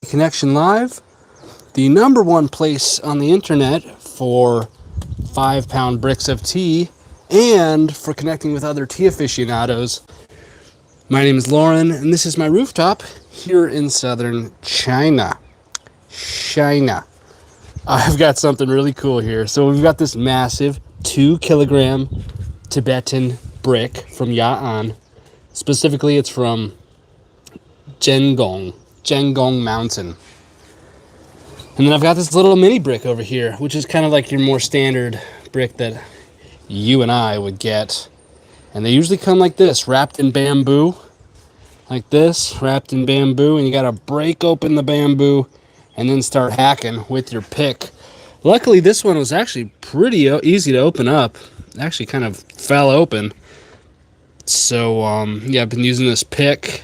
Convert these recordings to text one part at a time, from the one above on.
Connection Live, the #1 place on the internet for 5-pound bricks of tea and for connecting with other tea aficionados. My name is Lauren, and this is my rooftop here in southern China. I've got something really cool here. So we've got this massive 2-kilogram Tibetan brick from Ya'an. Specifically, it's from Jengong Mountain. And then I've got this little mini brick over here, which is kind of like your more standard brick that you and I would get. And they usually come like this, wrapped in bamboo. Like this, wrapped in bamboo. And you got to break open the bamboo and then start hacking with your pick. Luckily, this one was actually pretty easy to open up. It actually kind of fell open. So, yeah, I've been using this pick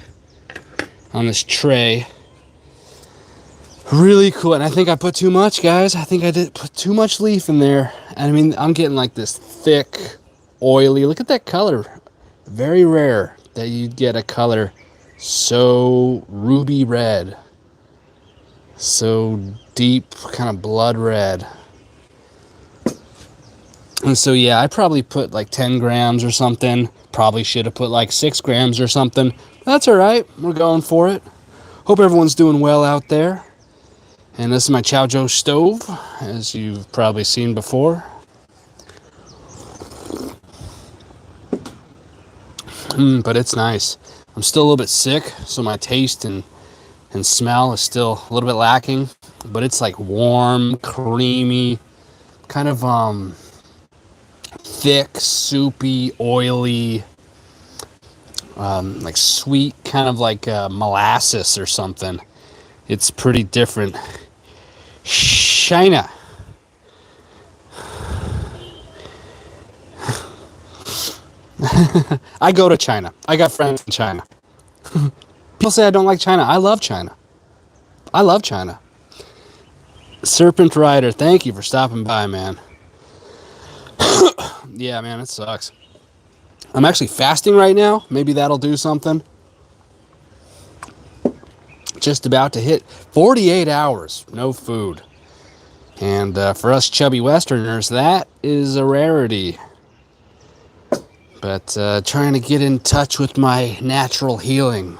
on this tray. Really cool. And I think I put too much, guys. I think I did put too much leaf in there. I mean, I'm getting like this thick, oily. Look at that color. Very rare that you'd get a color so ruby red. So deep, kind of blood red. And so, yeah, I probably put like 10 grams or something. Probably should have put like 6 grams or something. That's all right. We're going for it. Hope everyone's doing well out there. And this is my Chow Joe stove, as you've probably seen before. But it's nice. I'm still a little bit sick, so my taste and smell is still a little bit lacking. But it's like warm, creamy, kind of thick, soupy, oily, like sweet, kind of like molasses or something. It's pretty different. China. I go to China. I got friends in China. People say I don't like China. I love China. I love China. Serpent Rider, thank you for stopping by, man. Yeah, man, it sucks. I'm actually fasting right now. Maybe that'll do something. Just about to hit 48 hours, no food. And for us chubby Westerners, that is a rarity. But trying to get in touch with my natural healing.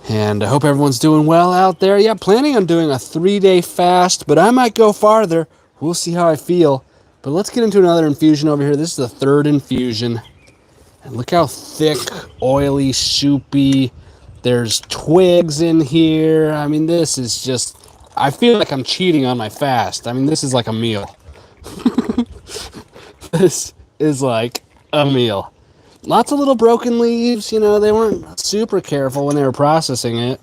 And I hope everyone's doing well out there. Yeah, planning on doing a 3-day fast, but I might go farther. We'll see how I feel. But let's get into another infusion over here. This is the 3rd infusion. And look how thick, oily, soupy. There's twigs in here. I mean, this is just... I feel like I'm cheating on my fast. I mean, this is like a meal. This is like a meal. Lots of little broken leaves. You know, they weren't super careful when they were processing it.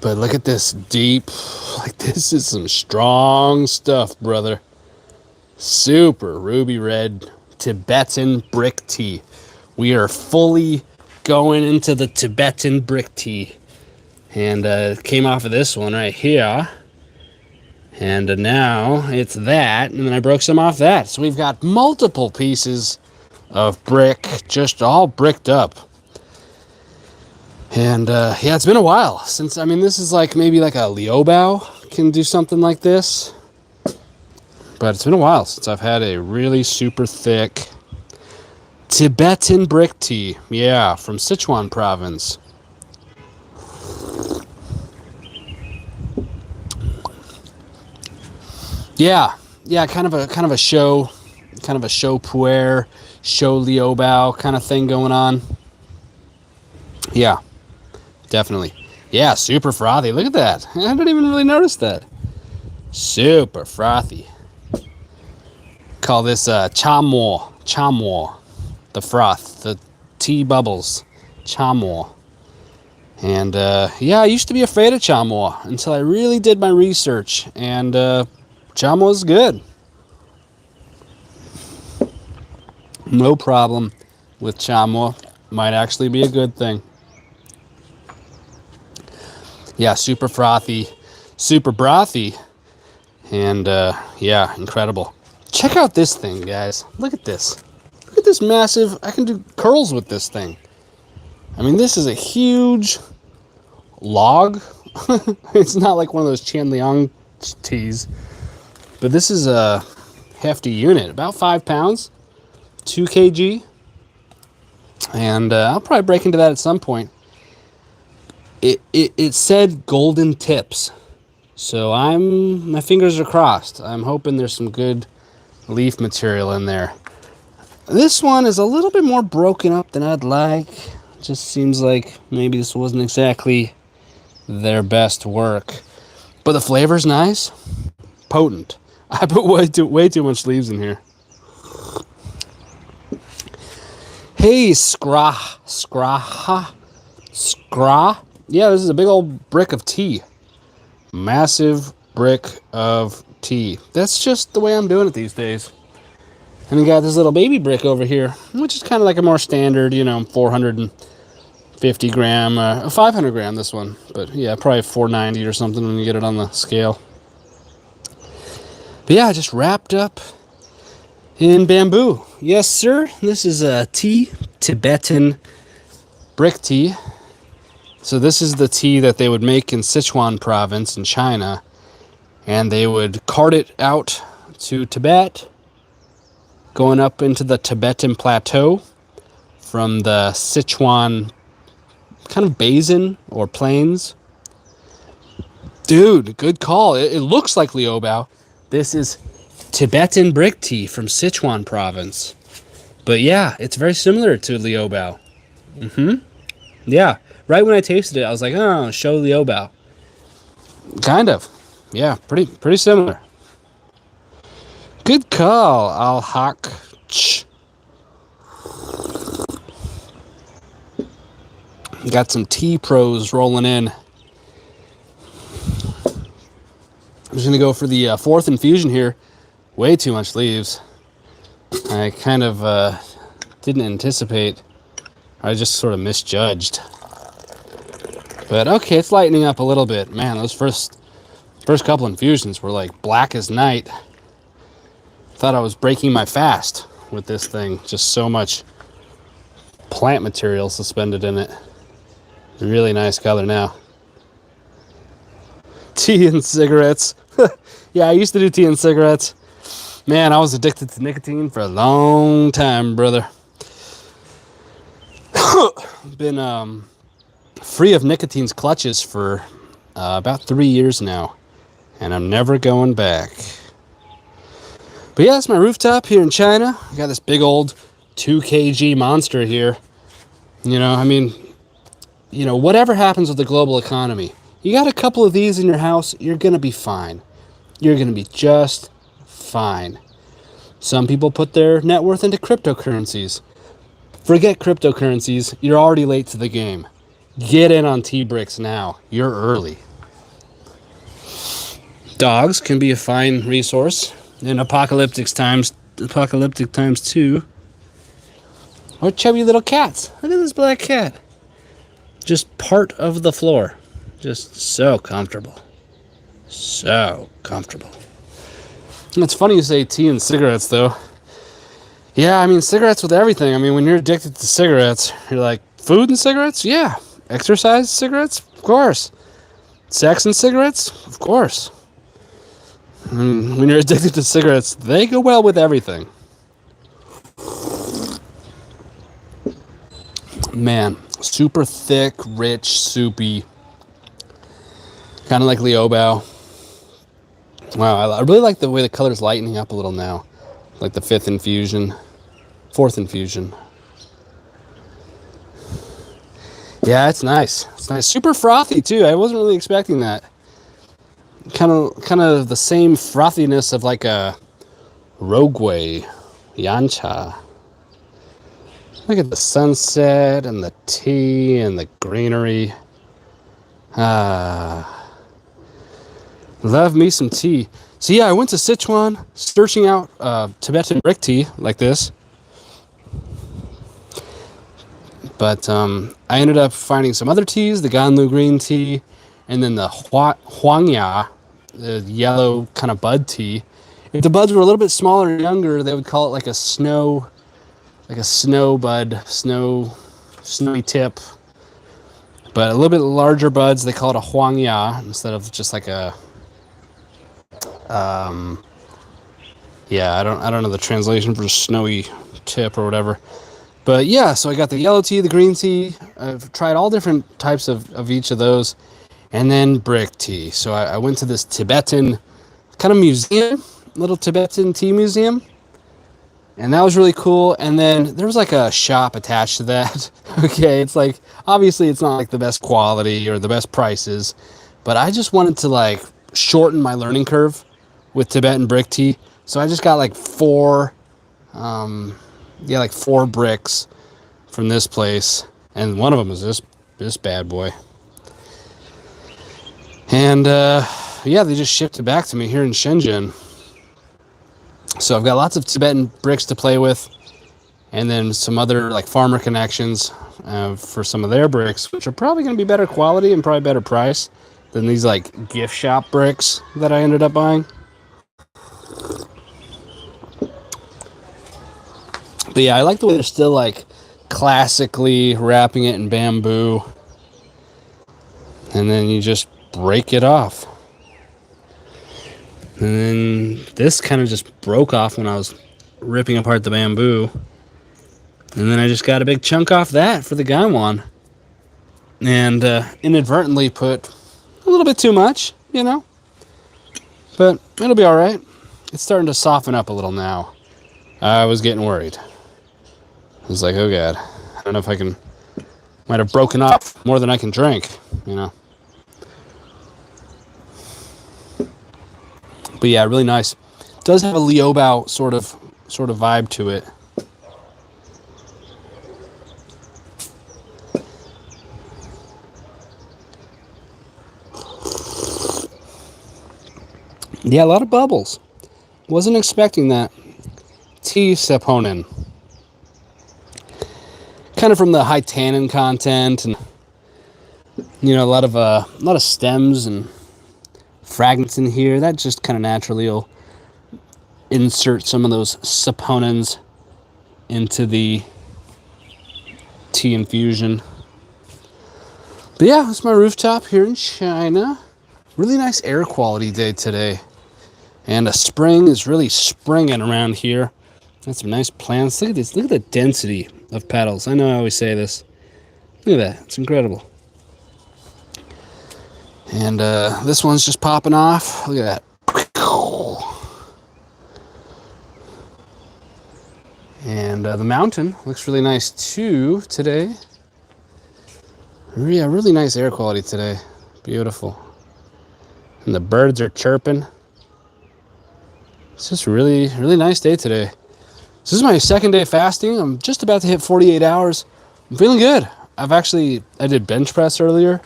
But look at this deep... Like, this is some strong stuff, brother. Super ruby red Tibetan brick tea. We are fully going into the Tibetan brick tea. And it came off of this one right here. And now it's that. And then I broke some off that. So we've got multiple pieces of brick just all bricked up. And yeah, it's been a while since, I mean, this is like maybe like a Liobao can do something like this. But it's been a while since I've had a really super thick Tibetan brick tea. Yeah, from Sichuan province. Yeah, kind of a show puer, show Liobao kind of thing going on. Yeah, definitely. Yeah, super frothy. Look at that. I didn't even really notice that. Super frothy. Call this chamo, the froth, the tea bubbles, chamo. And yeah, I used to be afraid of chamo until I really did my research, and chamo is good. No problem with chamo. Might actually be a good thing. Yeah, super frothy, super brothy, and yeah, incredible. Check out this thing, guys. Look at this. Look at this massive... I can do curls with this thing. I mean, this is a huge log. It's not like one of those Chanliang teas, but this is a hefty unit, about 5 pounds, 2 kg, and I'll probably break into that at some point. It said golden tips, so my fingers are crossed. I'm hoping there's some good leaf material in there. This one is a little bit more broken up than I'd like. Just seems like maybe this wasn't exactly their best work, but the flavor's nice, potent. I put way too much leaves in here. Hey, scra. Yeah, this is a big old brick of tea. Massive brick of tea. That's just the way I'm doing it these days. And we got this little baby brick over here, which is kind of like a more standard, 450 gram, 500 gram this one. But yeah, probably 490 or something when you get it on the scale. But yeah, just wrapped up in bamboo. Yes, sir. This is a tea, Tibetan brick tea. So this is the tea that they would make in Sichuan province in China. And they would cart it out to Tibet, going up into the Tibetan plateau from the Sichuan kind of basin or plains. Dude, good call. It looks like Liubiao. This is Tibetan brick tea from Sichuan province. But yeah, it's very similar to Liubiao. Yeah, right when I tasted it, I was like, oh, show Liubiao. Kind of. Yeah, pretty similar. Good call, Al-Haq. Got some tea pros rolling in. I'm just going to go for the fourth infusion here. Way too much leaves. I kind of didn't anticipate. I just sort of misjudged. But okay, it's lightening up a little bit. Man, those first couple infusions were like black as night. Thought I was breaking my fast with this thing. Just so much plant material suspended in it. Really nice color now. Tea and cigarettes. Yeah, I used to do tea and cigarettes. Man, I was addicted to nicotine for a long time, brother. Been free of nicotine's clutches for about 3 years now. And I'm never going back. But yeah, that's my rooftop here in China. I got this big old 2 kg monster here. Whatever happens with the global economy, you got a couple of these in your house, you're going to be fine. You're going to be just fine. Some people put their net worth into cryptocurrencies. Forget cryptocurrencies. You're already late to the game. Get in on T-Bricks now. You're early. Dogs can be a fine resource in apocalyptic times too. Or chubby little cats. Look at this black cat. Just part of the floor. Just so comfortable. So comfortable. It's funny you say tea and cigarettes, though. Yeah, I mean, cigarettes with everything. I mean, when you're addicted to cigarettes, you're like, food and cigarettes? Yeah. Exercise cigarettes? Of course. Sex and cigarettes? Of course. And when you're addicted to cigarettes, they go well with everything. Man, super thick, rich, soupy. Kind of like Liubiao. Wow, I really like the way the color's lightening up a little now. Like the fourth infusion. Yeah, it's nice. It's nice. Super frothy too. I wasn't really expecting that. Kind of the same frothiness of like a Rogueway Yancha. Look at the sunset and the tea and the greenery. Love me some tea. So yeah, I went to Sichuan searching out Tibetan brick tea like this. But I ended up finding some other teas, the Ganlu green tea, and then the Huangya, the yellow kind of bud tea. If the buds were a little bit smaller and younger, they would call it like a snow bud, snowy tip. but a little bit larger buds. They call it a huangya instead of just like a yeah, I don't know the translation for snowy tip or whatever. But yeah, so I got the yellow tea, the green tea. I've tried all different types of each of those. And then brick tea. So I went to this Tibetan kind of museum, little Tibetan tea museum. And that was really cool. And then there was like a shop attached to that. Okay, it's like, obviously it's not like the best quality or the best prices. But I just wanted to like shorten my learning curve with Tibetan brick tea. So I just got like four bricks from this place, and one of them is this bad boy. And yeah, they just shipped it back to me here in Shenzhen. So I've got lots of Tibetan bricks to play with, and then some other like farmer connections for some of their bricks, which are probably going to be better quality and probably better price than these like gift shop bricks that I ended up buying. But yeah, I like the way they're still like classically wrapping it in bamboo. And then you just break it off. And then this kind of just broke off when I was ripping apart the bamboo. And then I just got a big chunk off that for the gaiwan. And inadvertently put a little bit too much, you know. But it'll be all right. It's starting to soften up a little now. I was getting worried. I was like, oh God, I don't know if might have broken off more than I can drink, you know. But yeah, really nice. It does have a Liobao sort of vibe to it. Yeah, a lot of bubbles. Wasn't expecting that. Tea saponin. Kind of from the high tannin content, and you know, a lot of stems and fragments in here. That just kind of naturally will insert some of those saponins into the tea infusion. But yeah, it's my rooftop here in China. Really nice air quality day today, and a spring is really springing around here. Got some nice plants. Look at this. Look at the density of petals. I know I always say this. Look at that. It's incredible. And this one's just popping off. Look at that. And the mountain looks really nice too today. Yeah, really nice air quality today. Beautiful. And the birds are chirping. It's just really, really nice day today. This is my second day fasting. I'm just about to hit 48 hours. I'm feeling good. I did bench press earlier,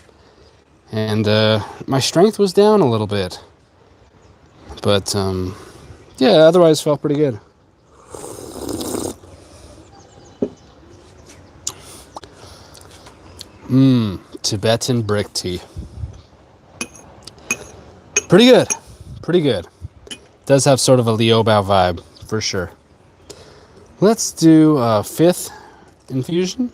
and my strength was down a little bit. But yeah, otherwise felt pretty good. Tibetan brick tea. Pretty good. Pretty good. Does have sort of a Liobao vibe, for sure. Let's do a fifth infusion.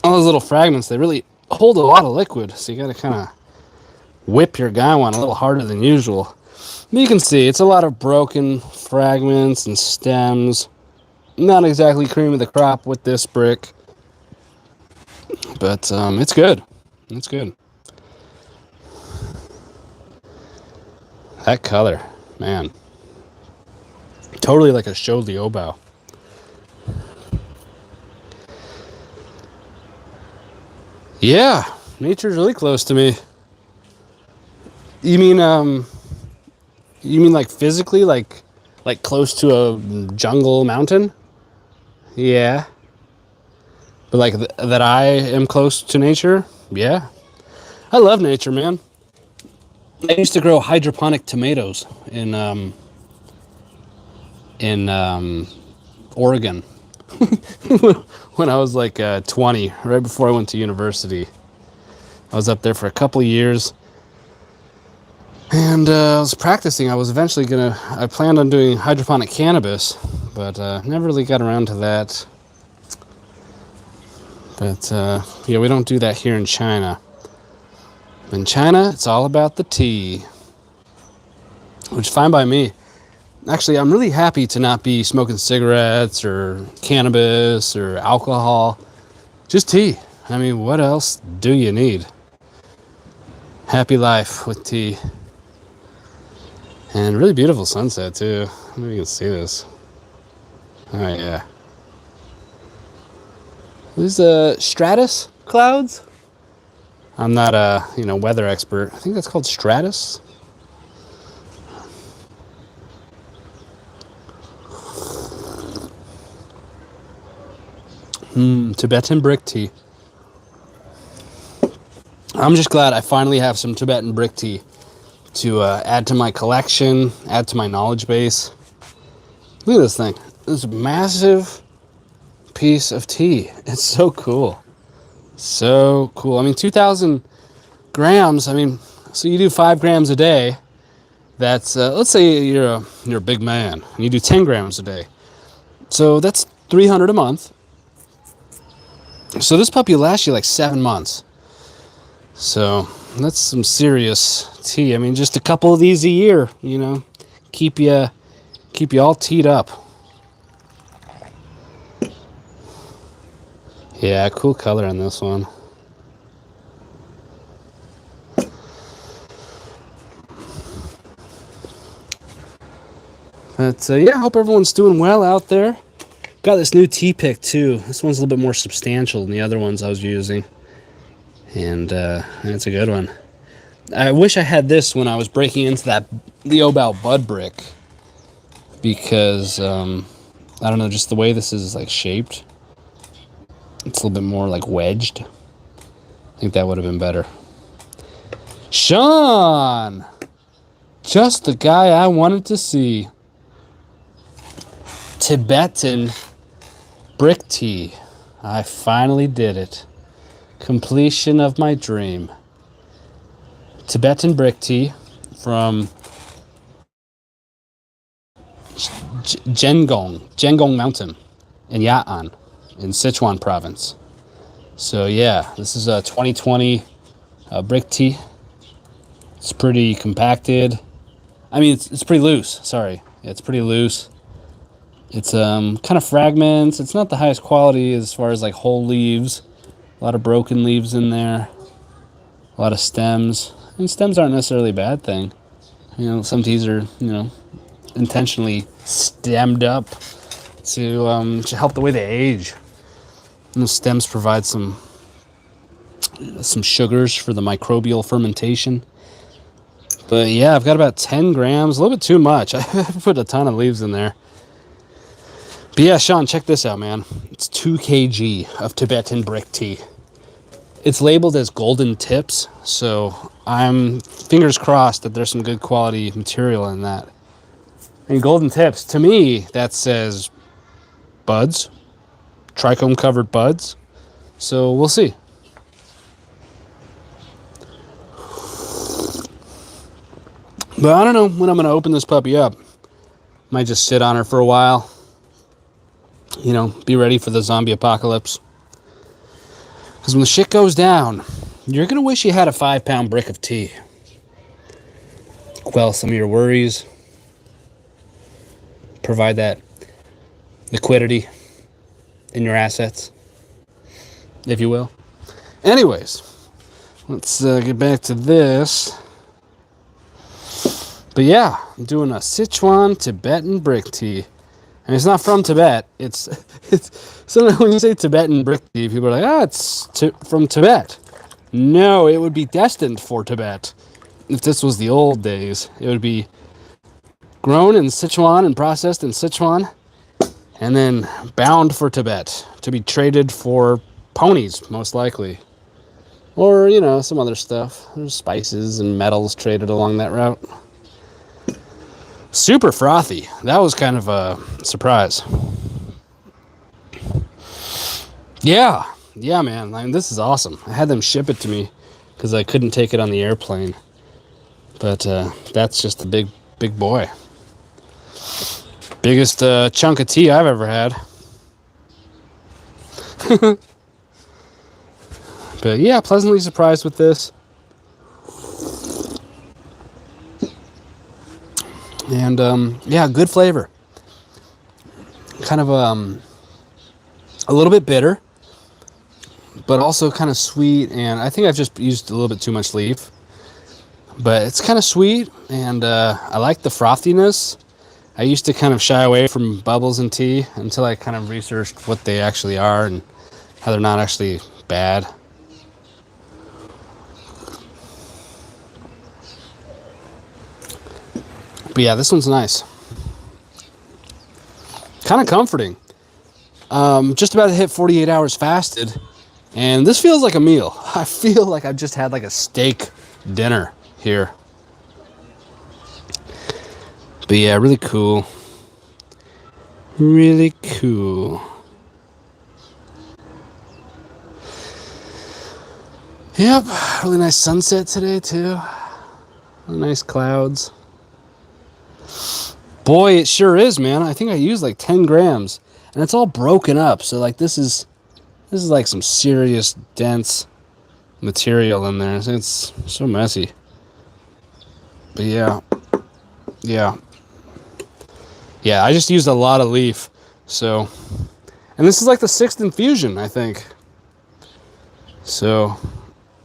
All those little fragments, they really hold a lot of liquid, so you gotta kind of whip your gaiwan a little harder than usual. But you can see it's a lot of broken fragments and stems. Not exactly cream of the crop with this brick, but it's good. It's good. That color, man, totally like a show Liobao. Yeah, nature's really close to me. You mean like physically, like close to a jungle mountain? Yeah. But like that I am close to nature? Yeah. I love nature, man. I used to grow hydroponic tomatoes in Oregon when I was like 20, right before I went to university. I was up there for a couple of years. And I was practicing. I planned on doing hydroponic cannabis, but never really got around to that. But yeah, we don't do that here in China. In China, it's all about the tea, which is fine by me. Actually, I'm really happy to not be smoking cigarettes or cannabis or alcohol. Just tea. I mean, what else do you need? Happy life with tea. And really beautiful sunset, too. I don't know if you can see this. Oh, yeah. These stratus clouds? I'm not a weather expert. I think that's called stratus. Tibetan brick tea. I'm just glad I finally have some Tibetan brick tea to add to my collection, add to my knowledge base. Look at this thing. This massive piece of tea. It's so cool. So cool. I mean, 2,000 grams. I mean, so you do 5 grams a day. That's, let's say you're a big man and you do 10 grams a day. So that's 300 a month. So this puppy will last you like 7 months. So that's some serious tea. I mean, just a couple of these a year, keep you all teed up. Yeah, cool color on this one. But yeah, I hope everyone's doing well out there. Got this new tea pick too. This one's a little bit more substantial than the other ones I was using. And it's a good one. I wish I had this when I was breaking into the Obao Bud brick. Because, I don't know, just the way this is like shaped. It's a little bit more like wedged. I think that would have been better. Sean! Just the guy I wanted to see. Tibetan brick tea. I finally did it. Completion of my dream. Tibetan brick tea from Jengong Mountain in Ya'an in Sichuan province. So yeah, this is a 2020 brick tea. It's pretty compacted. I mean, it's pretty loose. Sorry, it's pretty loose. It's kind of fragments. It's not the highest quality as far as like whole leaves. A lot of broken leaves in there. A lot of stems. And stems aren't necessarily a bad thing. Some teas are, intentionally stemmed up to help the way they age. And the stems provide some sugars for the microbial fermentation. But yeah, I've got about 10 grams, a little bit too much. I put a ton of leaves in there. But yeah, Sean, check this out, man. It's 2 kg of Tibetan brick tea. It's labeled as golden tips, so I'm fingers crossed that there's some good quality material in that. And golden tips, to me, that says buds, trichome covered buds. So we'll see. But I don't know when I'm going to open this puppy up. Might just sit on her for a while. Be ready for the zombie apocalypse. Because when the shit goes down, you're going to wish you had a 5-pound brick of tea. Quell some of your worries. Provide that liquidity in your assets, if you will. Anyways, let's get back to this. But yeah, I'm doing a Sichuan Tibetan brick tea. And it's not from Tibet. It's so when you say Tibetan brick tea, people are like, it's from Tibet. No, it would be destined for Tibet. If this was the old days, it would be grown in Sichuan and processed in Sichuan, and then bound for Tibet to be traded for ponies, most likely. Or, some other stuff. There's spices and metals traded along that route. Super frothy. That was kind of a surprise. Yeah, man. I mean, this is awesome. I had them ship it to me because I couldn't take it on the airplane. But that's just a big boy. Biggest chunk of tea I've ever had. But yeah, pleasantly surprised with this. And yeah, good flavor. Kind of a little bit bitter, but also kind of sweet. And I think I've just used a little bit too much leaf. But it's kind of sweet, and I like the frothiness. I used to kind of shy away from bubbles in tea until I kind of researched what they actually are and how they're not actually bad. But yeah, this one's nice. Kind of comforting. Just about to hit 48 hours fasted, and this feels like a meal. I feel like I've just had like a steak dinner here. But yeah, really cool. Really cool. Yep, really nice sunset today too. Really nice clouds. Boy, it sure is, man. I think I used like 10 grams, and it's all broken up. So like this is like some serious dense material in there. It's so messy. But yeah. I just used a lot of leaf. So, and this is like the 6th infusion, I think. So,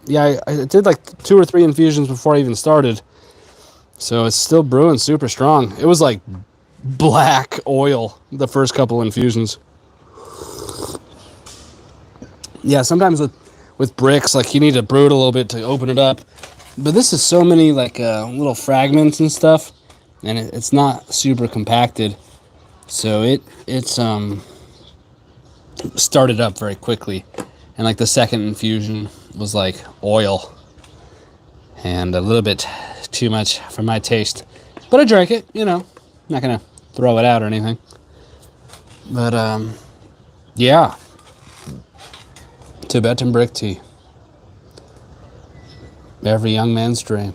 yeah, I did like 2 or 3 infusions before I even started. So it's still brewing super strong. It was like black oil the first couple infusions. Yeah, sometimes with bricks, like you need to brew it a little bit to open it up. But this is so many like little fragments and stuff, and it's not super compacted. So it's started up very quickly. And like the second infusion was like oil and a little bit too much for my taste. But I drank it, you know. I'm not going to throw it out or anything. But yeah. Tibetan brick tea. Every young man's dream.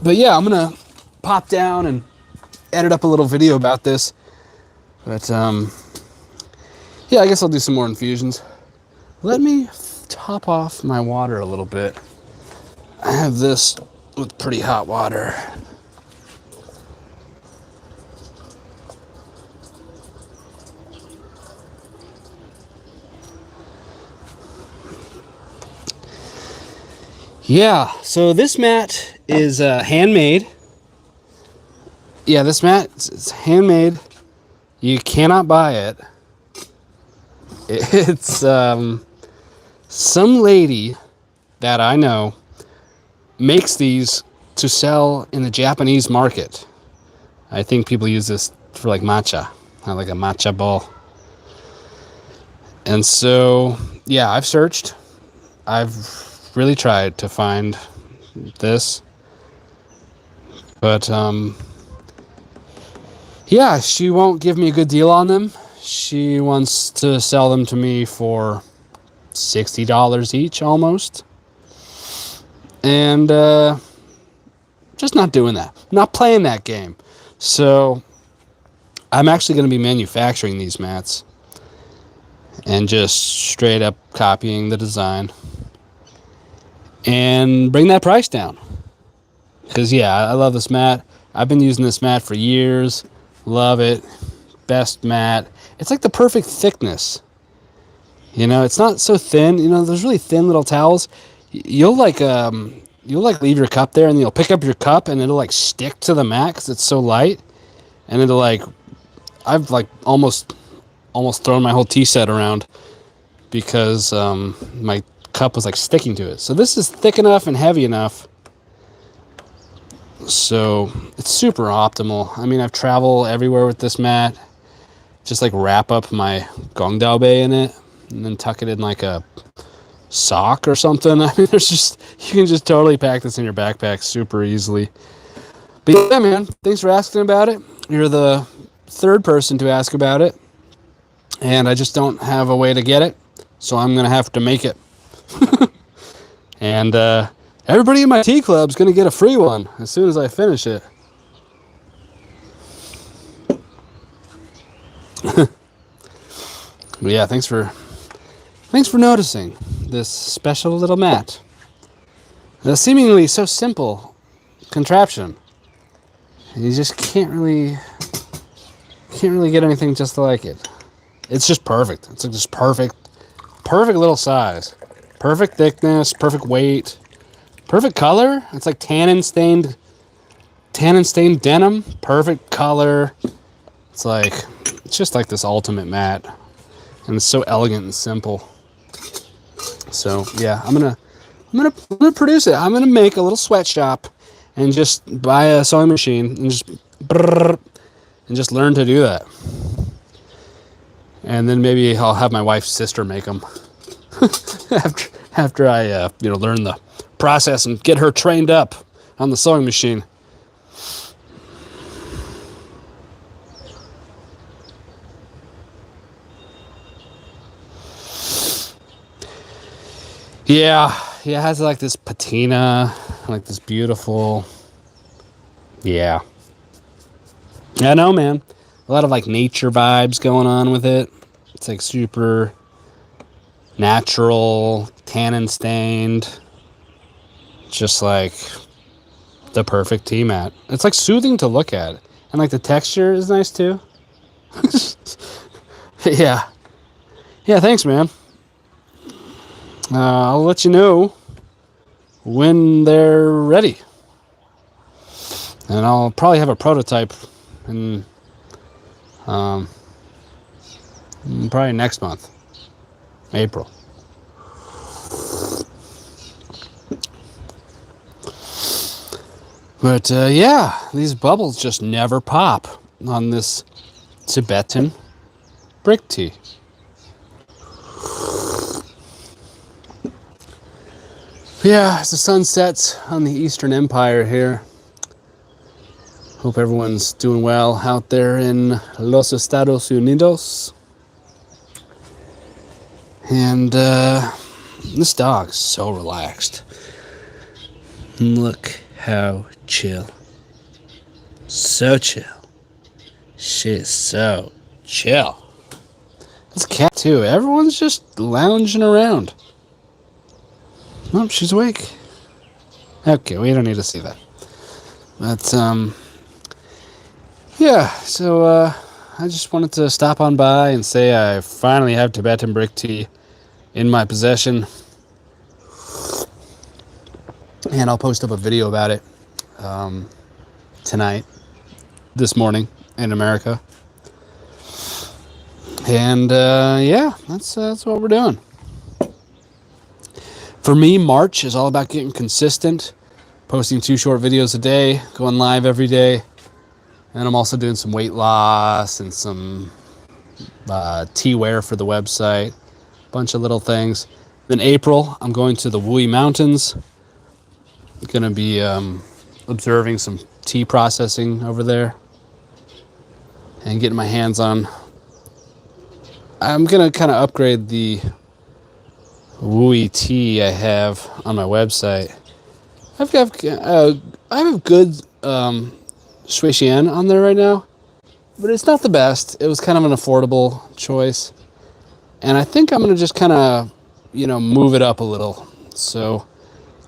But yeah, I'm going to pop down and edit up a little video about this. But yeah, I guess I'll do some more infusions. Let me top off my water a little bit. I have this with pretty hot water. Yeah, so this mat is handmade. Yeah, this mat is handmade. You cannot buy it. It's some lady that I know makes these to sell in the Japanese market. I think people use this for like matcha, like a matcha bowl. And so, yeah, I've searched. I've really tried to find this. But, yeah, she won't give me a good deal on them. She wants to sell them to me for $60 each, almost. And just not doing that. Not playing that game. So I'm actually going to be manufacturing these mats and just straight up copying the design and bring that price down. Because, yeah, I love this mat. I've been using this mat for years. Love it. Best mat. It's like the perfect thickness. You know, it's not so thin. You know, there's really thin little towels. You'll like leave your cup there, and you'll pick up your cup, and it'll like stick to the mat because it's so light. And it'll like, I've like almost thrown my whole tea set around because my cup was like sticking to it. So this is thick enough and heavy enough. So it's super optimal. I mean, I've traveled everywhere with this mat. Just like wrap up my gongfu in it and then tuck it in like a sock or something. I mean, you can just totally pack this in your backpack super easily. But yeah, man, thanks for asking about it. You're the third person to ask about it. and I just don't have a way to get it, so I'm gonna have to make it. And everybody in my tea club's gonna get a free one as soon as I finish it. Yeah, thanks for noticing this special little mat. The seemingly so simple contraption. You just can't really get anything just like it. It's just perfect. It's like just perfect little size. Perfect thickness, perfect weight, perfect color. It's like tannin stained denim. Perfect color. It's just like this ultimate mat. And it's so elegant and simple. So yeah, I'm gonna produce it. I'm gonna make a little sweatshop and just buy a sewing machine and just learn to do that. And then maybe I'll have my wife's sister make them after I learn the process and get her trained up on the sewing machine. Yeah, it has like this patina, like this beautiful. Yeah. I know, man. A lot of like nature vibes going on with it. It's like super natural, tannin stained. Just like the perfect tea mat. It's like soothing to look at. And like the texture is nice too. Yeah. Yeah, thanks, man. I'll let you know when they're ready. And I'll probably have a prototype in probably next month, April. But yeah, these bubbles just never pop on this Tibetan brick tea. Yeah, as the sun sets on the Eastern Empire here. Hope everyone's doing well out there in Los Estados Unidos. And this dog's so relaxed. Look how chill. So chill. She's so chill. This cat too. Everyone's just lounging around. Oh, she's awake. Okay, we don't need to see that. But, yeah, so, I just wanted to stop on by and say I finally have Tibetan brick tea in my possession. And I'll post up a video about it, tonight, this morning, in America. And, yeah, that's what we're doing. For me, March is all about getting consistent, posting 2 short videos a day, going live every day. And I'm also doing some weight loss and some tea wear for the website, a bunch of little things. Then April, I'm going to the Wui Mountains. I'm going to be observing some tea processing over there and getting my hands on. I'm going to kind of upgrade the Wui tea I have on my website. I have a good Shui Xian on there right now, but it's not the best. It was kind of an affordable choice, and I think I'm going to just kind of, move it up a little. So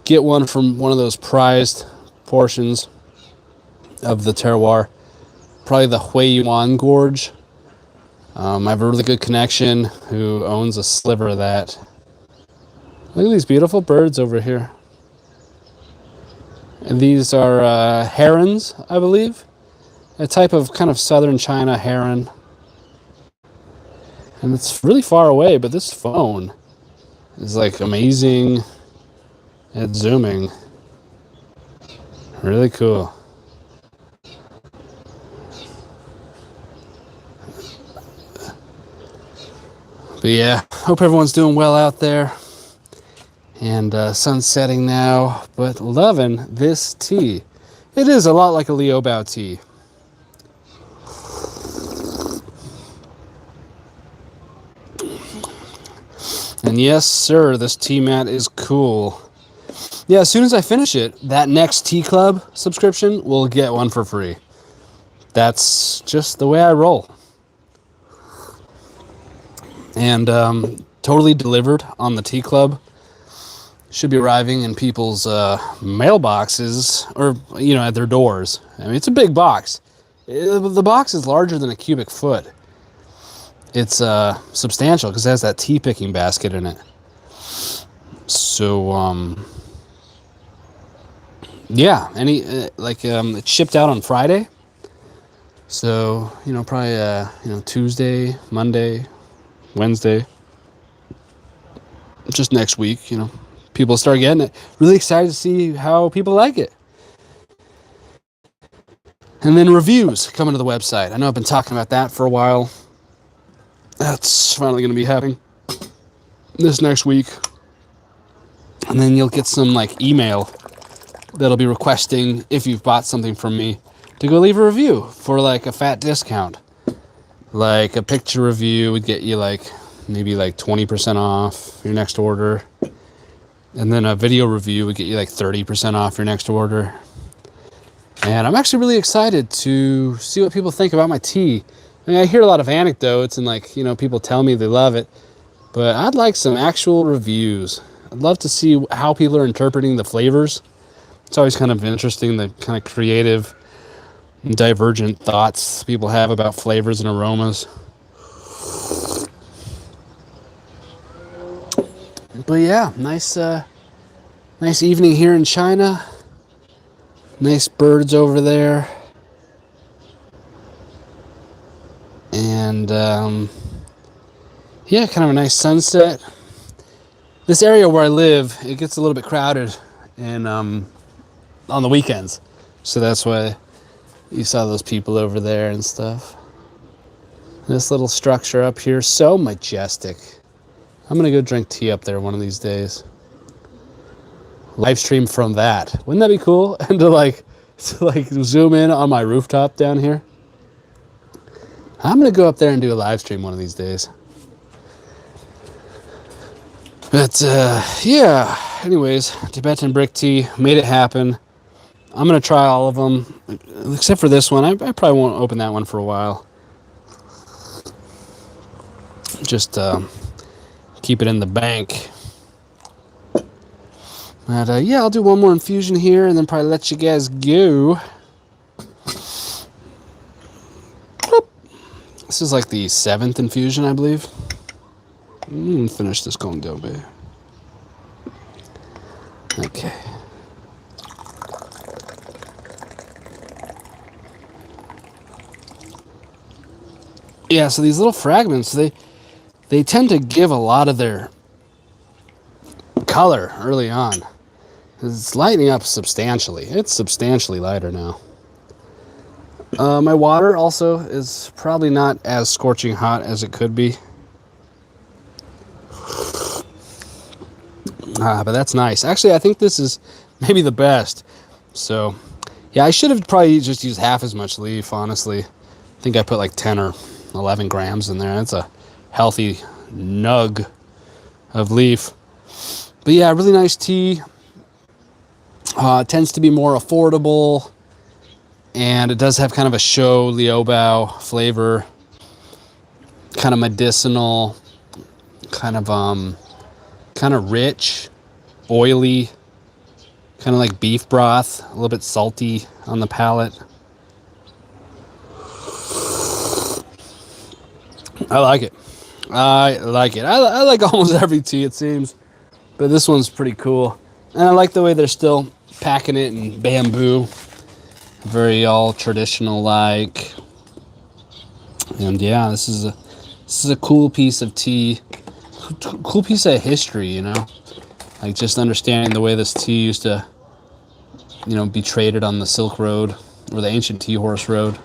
get one from one of those prized portions of the terroir, probably the Huiyuan Gorge. I have a really good connection who owns a sliver of that. Look at these beautiful birds over here. And these are herons, I believe. A type of kind of southern China heron. And it's really far away, but this phone is like amazing at zooming. Really cool. But yeah, hope everyone's doing well out there. And sun's setting now, but loving this tea. It is a lot like a Liu Bao tea. And yes, sir, this tea mat is cool. Yeah, as soon as I finish it, that next tea club subscription will get one for free. That's just the way I roll. And totally delivered on the tea club. Should be arriving in people's mailboxes, or at their doors. I mean, it's a big box. The box is larger than a cubic foot. It's substantial because it has that tea picking basket in it. So yeah, it's shipped out on Friday. So probably Tuesday, Monday, Wednesday, just next week. People start getting it. Really excited to see how people like it. And then reviews coming to the website. I know I've been talking about that for a while. That's finally going to be happening this next week. And then you'll get some email that'll be requesting, if you've bought something from me, to go leave a review for a fat discount. Like a picture review would get you maybe 20% off your next order. And then a video review would get you 30% off your next order. And I'm actually really excited to see what people think about my tea. I mean, I hear a lot of anecdotes and people tell me they love it, but I'd like some actual reviews. I'd love to see how people are interpreting the flavors. It's always kind of interesting, the kind of creative and divergent thoughts people have about flavors and aromas. But yeah, nice evening here in China. Nice birds over there. And yeah, kind of a nice sunset. This area where I live, it gets a little bit crowded and on the weekends. So that's why you saw those people over there and stuff. This little structure up here, so majestic. I'm gonna go drink tea up there one of these days. Live stream from that. Wouldn't that be cool? And to zoom in on my rooftop down here. I'm gonna go up there and do a live stream one of these days. But yeah, anyways, Tibetan brick tea, made it happen. I'm gonna try all of them, except for this one. I probably won't open that one for a while. Just keep it in the bank. But yeah, I'll do one more infusion here and then probably let you guys go. This is the 7th infusion, I believe. Finish this gongfu. Okay. Yeah, so these little fragments, they tend to give a lot of their color early on. It's lighting up substantially. It's substantially lighter now. My water also is probably not as scorching hot as it could be. But that's nice. Actually, I think this is maybe the best. So, yeah, I should have probably just used half as much leaf, honestly. I think I put 10 or 11 grams in there. That's a healthy nug of leaf. But yeah, really nice tea. Tends to be more affordable. And it does have kind of a show liaobao flavor. Kind of medicinal. Kind of rich, oily, kind of like beef broth, a little bit salty on the palate. I like it. I like almost every tea, it seems, but this one's pretty cool. And I like the way they're still packing it in bamboo, very all traditional like. And yeah, this is a cool piece of tea. Cool piece of history, just understanding the way this tea used to, be traded on the Silk Road or the ancient tea horse road,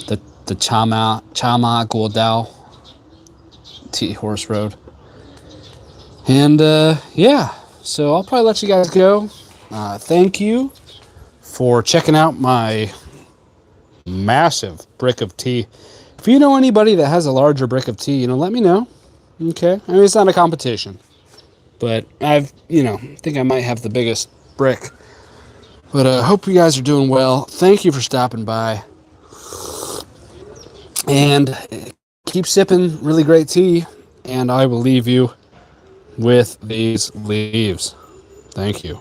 the Chama Guodao tea horse road. And yeah, so I'll probably let you guys go. Thank you for checking out my massive brick of tea. If you know anybody that has a larger brick of tea, let me know. Okay, I mean it's not a competition, but think I might have the biggest brick. But I hope you guys are doing well. Thank you for stopping by, and keep sipping really great tea. And I will leave you with these leaves. Thank you.